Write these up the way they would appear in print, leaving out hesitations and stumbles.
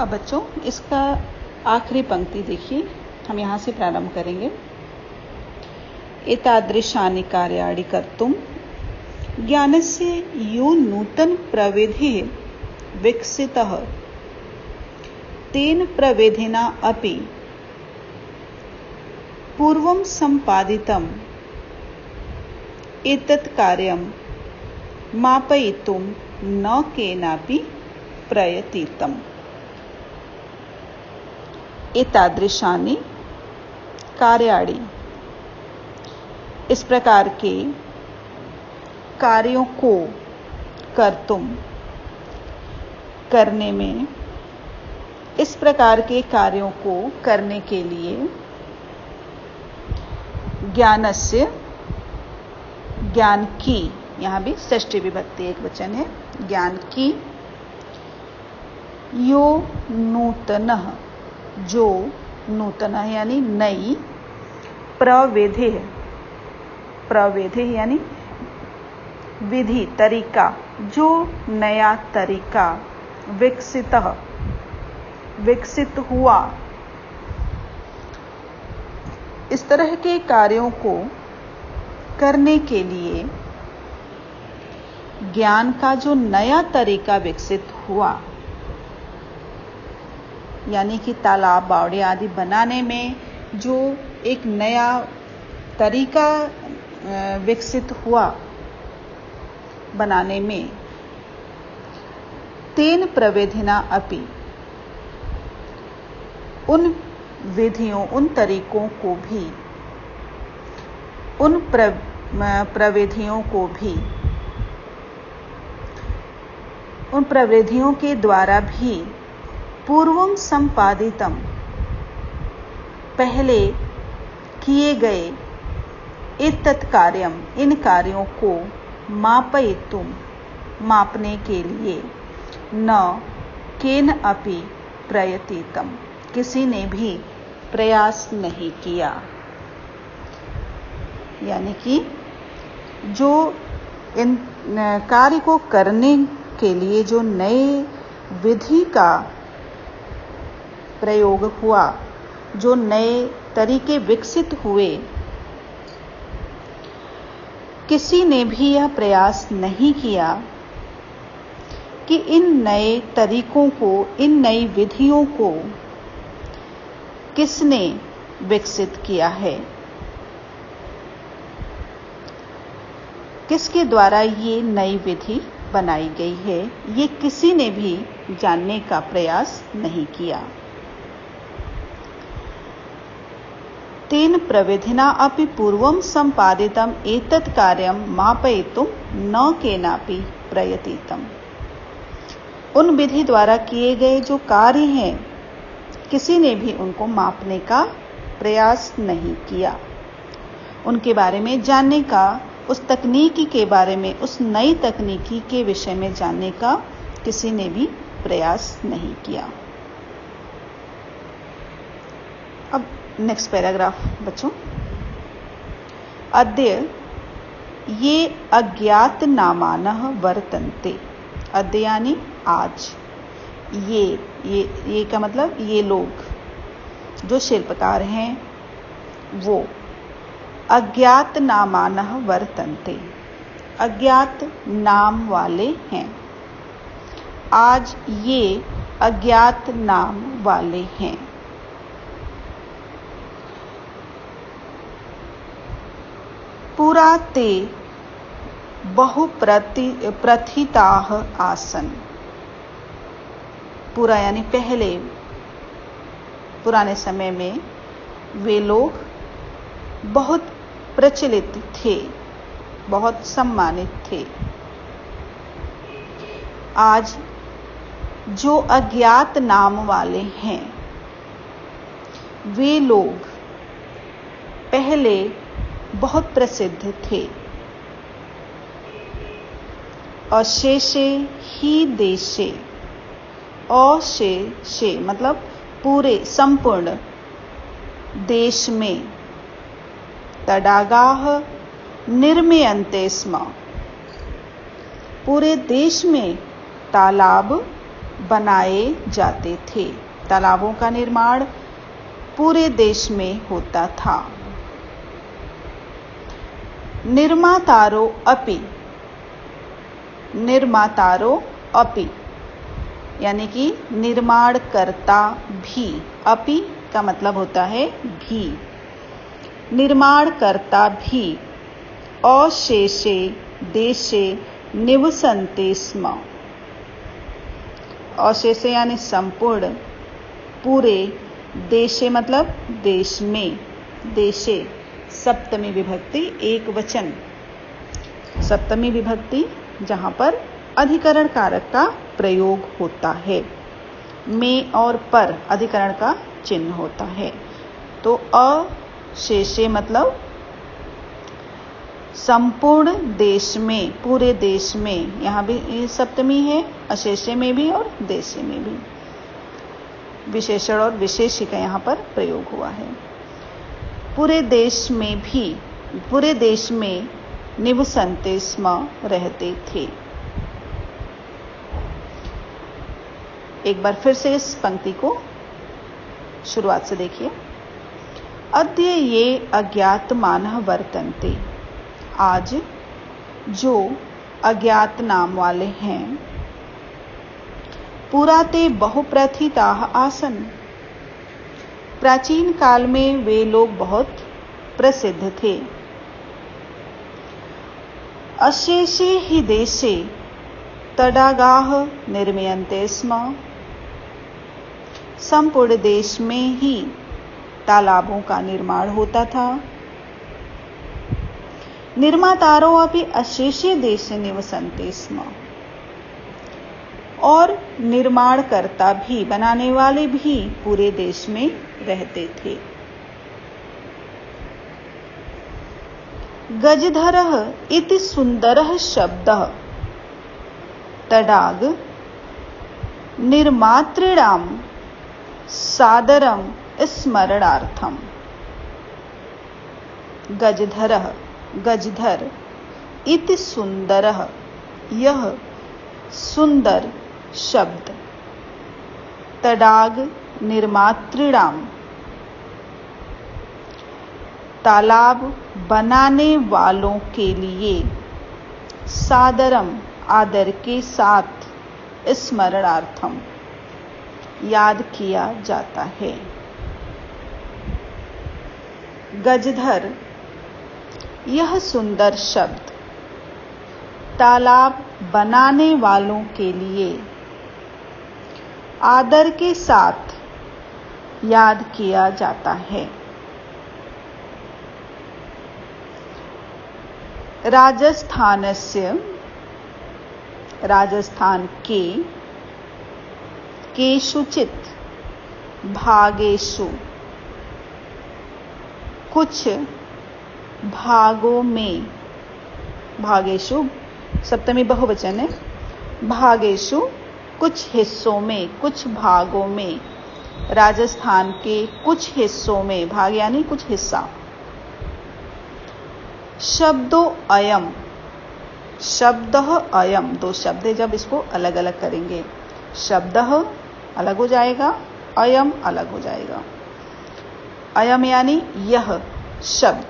अब बच्चों इसका आखिरी पंक्ति देखिए, हम यहाँ से प्रारंभ करेंगे। एतादृशानि कार्याणि कर्तुं ज्ञानस्य यो नूतन प्रविधिः विकसितः तेन प्रविधिना अपि पूर्वं सम्पादितम् एतत् कार्यं मापयितुं न केनापि प्रयतितम्। एतादृशानि कार्याणि, इस प्रकार के कार्यों को कर्तुम, करने में, इस प्रकार के कार्यों को करने के लिए ज्ञानस्य, ज्ञान की, यहाँ भी षष्ठी विभक्ति एक वचन है, ज्ञान की, यो नूतनः, जो नूतन यानी नई, प्रविधि, प्रविधि यानी विधि, तरीका, जो नया तरीका, विकसितः, विकसित हुआ, इस तरह के कार्यों को करने के लिए ज्ञान का जो नया तरीका विकसित हुआ, यानी कि तालाब, बावड़े आदि बनाने में जो एक नया तरीका विकसित हुआ बनाने में, तेन प्रविधिना अपि, उन विधियों, उन तरीकों को भी, उन प्रविधियों को भी, उन प्रविधियों के द्वारा भी पूर्वं संपादितम, पहले किए गए, एतत् कार्यम, इन कार्यों को मापयितुम, मापने के लिए, न केन अपि प्रयतितम, किसी ने भी प्रयास नहीं किया। यानी कि जो इन कार्य को करने के लिए जो नए विधि का प्रयोग हुआ, जो नए तरीके विकसित हुए, किसी ने भी यह प्रयास नहीं किया कि इन नए तरीकों को, इन नई विधियों को किसने विकसित किया है, किसके द्वारा ये नई विधि बनाई गई है, ये किसी ने भी जानने का प्रयास नहीं किया। तेन प्रविधिना अपि पूर्वं संपादितम एतत् कार्यम मापयितुं न केनापि प्रयतितम, उन विधि द्वारा किए गए जो कार्य हैं, किसी ने भी उनको मापने का प्रयास नहीं किया, उनके बारे में जानने का, उस तकनीकी के बारे में, उस नई तकनीकी के विषय में जानने का किसी ने भी प्रयास नहीं किया। अब नेक्स्ट पैराग्राफ बच्चों। अद्य ये अज्ञात नामानः वर्तन्ते, अद्य यानी आज, ये का मतलब ये लोग जो शिल्पकार हैं वो अज्ञात नामानः वर्तन्ते, अज्ञात नाम वाले हैं। आज ये अज्ञात नाम वाले हैं। पुरा ते बहु प्रथिताः आसन, पुरा यानी पहले, पुराने समय में वे लोग बहुत प्रचलित थे, बहुत सम्मानित थे। आज जो अज्ञात नाम वाले हैं, वे लोग पहले बहुत प्रसिद्ध थे। अशेषे ही देशे, अशेषे मतलब पूरे, संपूर्ण देश में, तडागाः निर्मीयन्ते स्म, पूरे देश में तालाब बनाए जाते थे। तालाबों का निर्माण पूरे देश में होता था। निर्मातारो अपि यानी कि निर्माणकर्ता भी। अपि का मतलब होता है भी। निर्माणकर्ता भी अशेषे देशे निवसन्ते स्म। अशेषे यानी संपूर्ण, पूरे, देशे मतलब देश में, देशे सप्तमी विभक्ति एक वचन, सप्तमी विभक्ति जहां पर अधिकरण कारक का प्रयोग होता है। में और पर अधिकरण का चिन्ह होता है। तो अशेषे मतलब संपूर्ण देश में, पूरे देश में, यहाँ भी सप्तमी है, अशेषे में भी और देशे में भी। विशेषण और विशेषिका यहाँ पर प्रयोग हुआ है। पूरे देश में निवसन्ते स्म रहते थे। एक बार फिर से इस पंक्ति को शुरुआत से देखिए। अद्य ये अज्ञातमानः वर्तन्ते। आज जो अज्ञात नाम वाले हैं। पुरा ते बहुप्रथिताः आसन्। प्राचीन काल में वे लोग बहुत प्रसिद्ध थे। अशेषे हि देशे तडागाः निर्मीयन्ते स्म। संपूर्ण देश में ही तालाबों का निर्माण होता था। निर्मातारो अपि अशेषे देशे निवसन्ते स्म। और निर्माणकर्ता भी, बनाने वाले भी पूरे देश में रहते थे। गजधरः इति सुंदरः शब्दः तडाग निर्मातॄणां सादरं स्मरणार्थम। गजधरः, गजधर, इति सुंदरः, यह सुंदर शब्द, तडाग निर्मातॄणां, तालाब बनाने वालों के लिए, सादरम आदर के साथ, स्मरणार्थम याद किया जाता है। गजधर यह सुंदर शब्द तालाब बनाने वालों के लिए आदर के साथ याद किया जाता है। राजस्थानस्य, राजस्थान के, केषुचित् भागेषु, कुछ भागों में, भागेषु सप्तमी बहुवचन है, भागेषु कुछ हिस्सों में, कुछ भागों में, राजस्थान के कुछ हिस्सों में, भाग यानी कुछ हिस्सा। शब्दो अयम, शब्दः अयम, दो शब्द है, जब इसको अलग अलग करेंगे, शब्दः अलग हो जाएगा, अयम अलग हो जाएगा। अयम यानी यह शब्द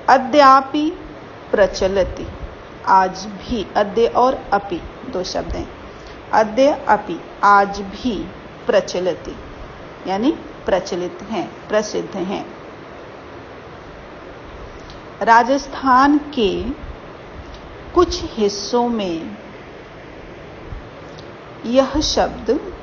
अद्यापि प्रचलति, आज भी, अद्य और अपि दो शब्द हैं। अद्य अपि आज भी, प्रचलति यानी प्रचलित हैं, प्रसिद्ध हैं। राजस्थान के कुछ हिस्सों में यह शब्द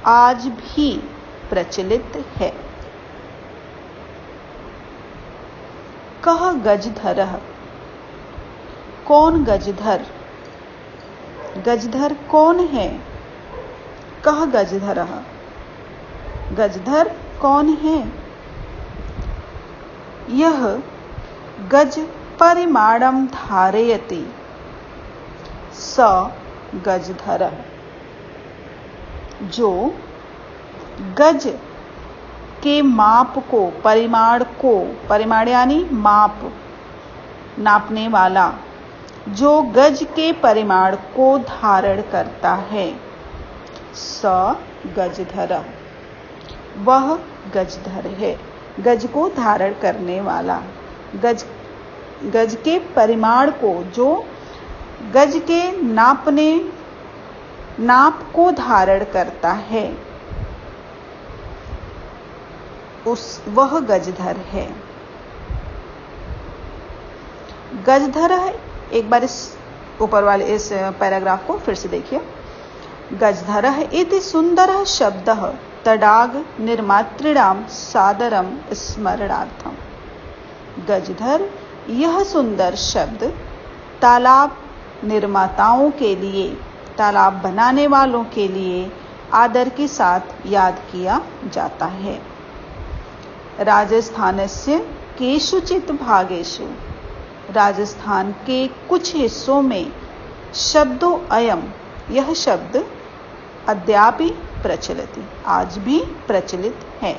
आज भी प्रचलित है। कह गजधरः, कौन गजधर, गजधर कौन है। कह गजधरः, गजधर कौन है। यह गज परिमाणं धारयति स गजधरः, जो गज के माप को, परिमाण को, परिमाण यानी माप, नापने वाला, जो गज के परिमाण को धारण करता है। स गजधर, वह गजधर है, गज को धारण करने वाला। गज के परिमाण को, जो गज के नाप को धारण करता है, वह गजधर है। गजधर है, एक बार इस ऊपर वाले इस पैराग्राफ को फिर से देखिए। गजधर इति सुंदर शब्द तडाग निर्मातृणाम सादरम स्मरणार्थम। गजधर, यह सुंदर शब्द तालाब निर्माताओं के लिए, तालाब बनाने वालों के लिए आदर के साथ याद किया जाता है। राजस्थानस्य केषुचित् भागेषु, राजस्थान के कुछ हिस्सों में शब्दो अयम, यह शब्द अद्यापि प्रचलित, आज भी प्रचलित है।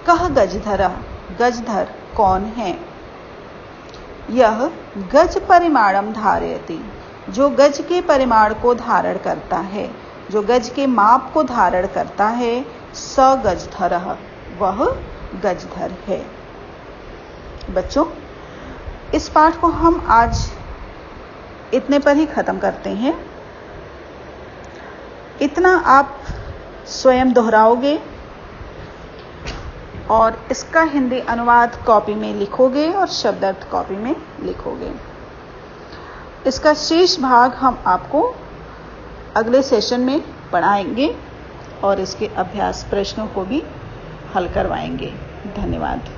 कह गजधर, गजधर कौन है? यह गज परिमाणम धारयति, जो गज के परिमाण को धारण करता है, जो गज के माप को धारण करता है। स गजधर, वह गजधर है। बच्चों, इस पाठ को हम आज इतने पर ही खत्म करते हैं। इतना आप स्वयं दोहराओगे और इसका हिंदी अनुवाद कॉपी में लिखोगे और शब्दार्थ कॉपी में लिखोगे। इसका शेष भाग हम आपको अगले सेशन में पढ़ाएंगे और इसके अभ्यास प्रश्नों को भी हल करवाएंगे। धन्यवाद।